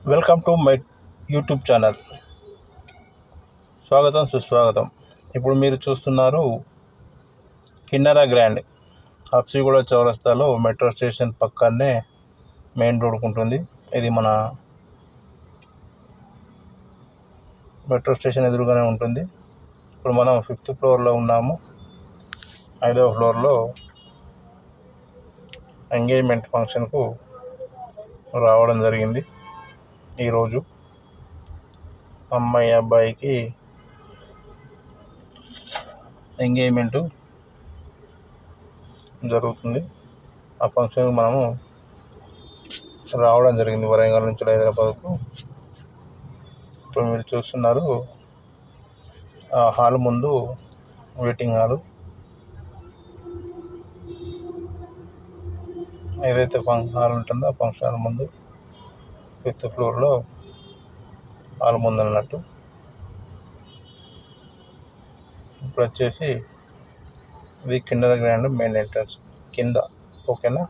Welcome to my YouTube channel. స్వాగతం సుస్వాగతం. ఇప్పుడు మీరు చూస్తున్నారు కిన్నెర గ్రాండ్ హబ్సిగూడ చౌరస్తాలో మెట్రో స్టేషన్ పక్కనే మెయిన్ రోడ్కు ఉంటుంది. ఇది మన మెట్రో స్టేషన్ ఎదురుగానే ఉంటుంది. ఇప్పుడు మనం 5th ఫ్లోర్లో ఉన్నాము. 5వ ఫ్లోర్లో ఎంగేజ్మెంట్ ఫంక్షన్కు రావడం జరిగింది. ఈరోజు అమ్మాయి అబ్బాయికి ఎంగేజ్మెంట్ జరుగుతుంది. ఆ ఫంక్షన్కి మనము రావడం జరిగింది వరంగల్ నుంచి హైదరాబాద్కు. ఇప్పుడు మీరు చూస్తున్నారు ఆ హాల్ ముందు వెయిటింగ్ హాలు. ఏదైతే ఫంక్షన్ హాల్ ఉంటుందో ఆ ఫంక్షన్ హాల్ ముందు 5th ఫ్లోర్లో హాల్ ముందు అన్నట్టు. ఇప్పుడు వచ్చేసి ఇది కిన్నెర గ్రాండ్ మెయిన్ ఎంట్రన్స్ కింద. ఓకేనా.